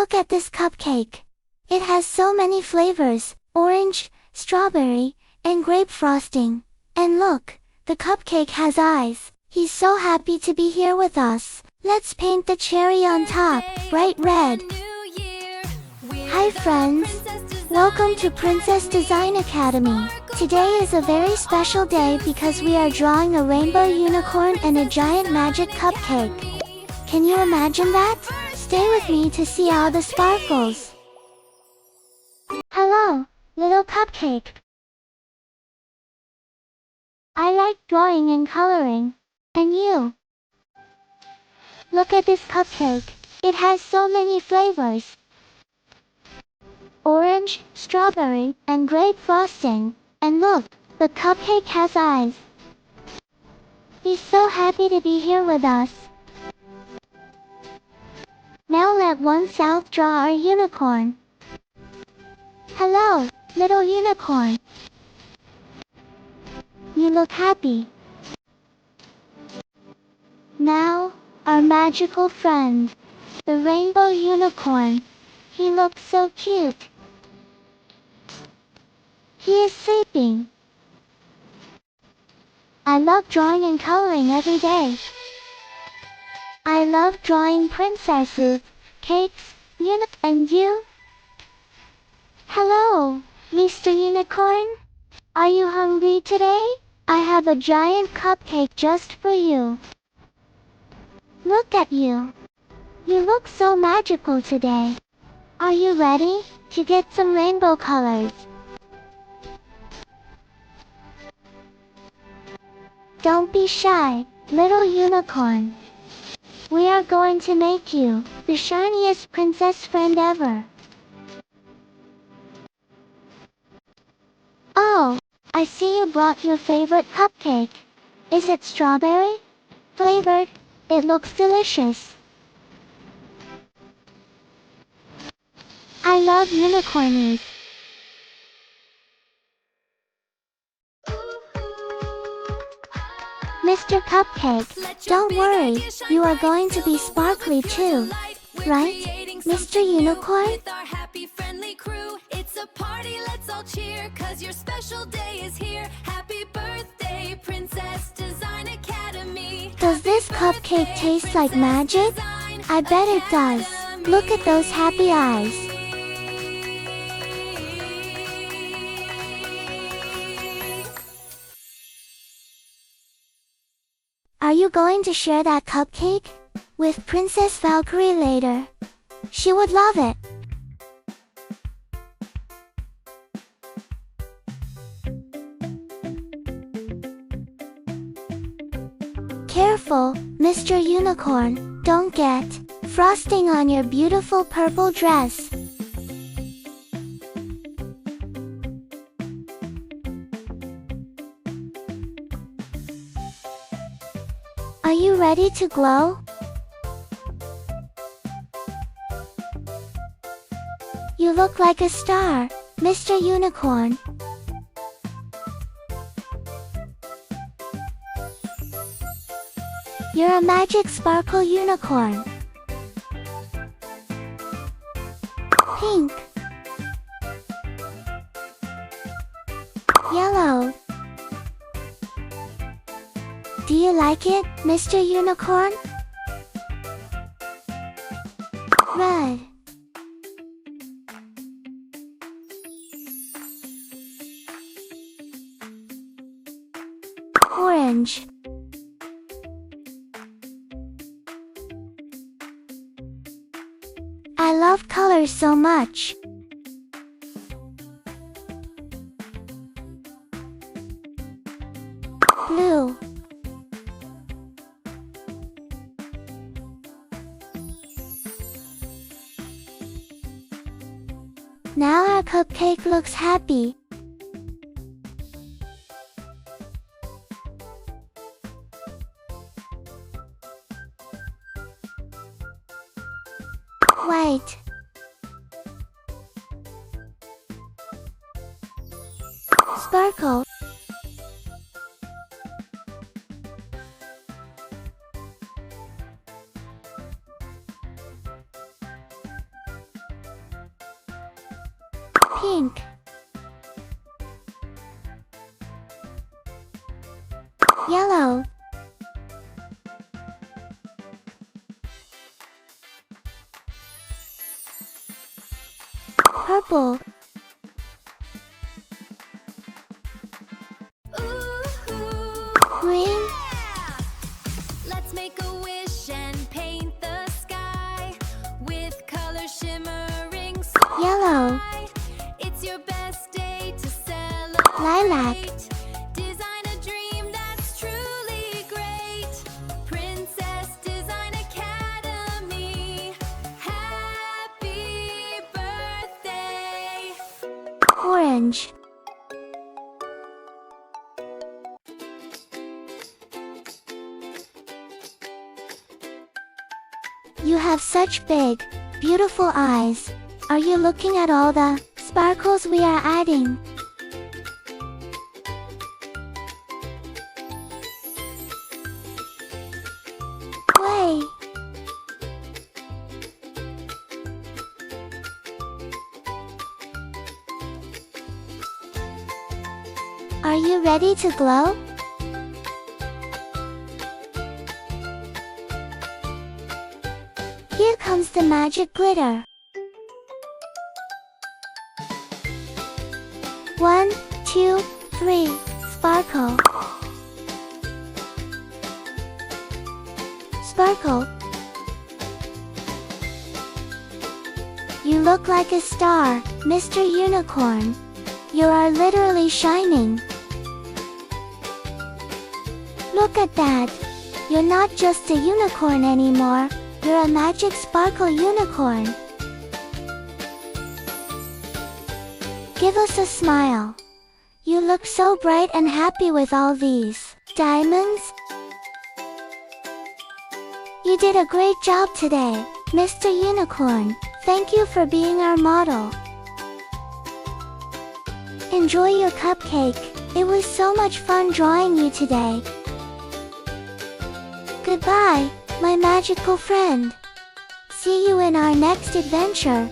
Look at this cupcake. It has so many flavors: orange, strawberry, and grape frosting. And look, the cupcake has eyes. He's so happy to be here with us. Let's paint the cherry on top, bright red. Hi friends! Welcome to Princess Design Academy. Today is a very special day because we are drawing a rainbow unicorn and a giant magic cupcake. Can you imagine that? Stay with me to see all the sparkles. Hello, little cupcake. I like drawing and coloring. And you? Look at this cupcake. It has so many flavors: orange, strawberry, and grape frosting. And look, the cupcake has eyes. He's so happy to be here with us. Now let oneself draw our unicorn. Hello, little unicorn. You look happy. Now, our magical friend, the rainbow unicorn. He looks so cute. He is sleeping. I love drawing and coloring every day. I love drawing princesses, cakes, and you? Hello, Mr. Unicorn. Are you hungry today? I have a giant cupcake just for you. Look at you. You look so magical today. Are you ready to get some rainbow colors? Don't be shy, little unicorn. We are going to make you the shiniest princess friend ever. Oh, I see you brought your favorite cupcake. Is it strawberry flavored? It looks delicious. I love unicornies. Mr. Cupcake, don't worry, you are going to be sparkly too, right, Mr. Unicorn? It's a party, let's all cheer, 'cause your special day is here. Happy birthday, Princess Design Academy. Does this cupcake taste like magic? I bet it does. Look at those happy eyes. Are you going to share that cupcake with Princess Valkyrie later? She would love it. Careful, Mr. Unicorn, don't get frosting on your beautiful purple dress. Are you ready to glow? You look like a star, Mr. Unicorn. You're a magic sparkle unicorn. Pink. Yellow. Do you like it, Mr. Unicorn? Red. Orange. I love colors so much. Blue. Now our cupcake looks happy. White. Sparkle. Pink. Yellow. Purple. Green. Let's make a wish and paint the sky with color shimmering so Yellow. bright. It's your best day to celebrate. Lilac. Design a dream that's truly great. Princess Design Academy. Happy birthday. Orange. You have such big, beautiful eyes. Are you looking at all the sparkles we are adding? Play. Are you ready to glow? Here comes the magic glitter. 1, 2, 3, sparkle. Sparkle. You look like a star, Mr. Unicorn. You are literally shining. Look at that. You're not just a unicorn anymore. You're a magic sparkle unicorn. Give us a smile. You look so bright and happy with all these diamonds. You did a great job today, Mr. Unicorn. Thank you for being our model. Enjoy your cupcake. It was so much fun drawing you today. Goodbye, my magical friend. See you in our next adventure.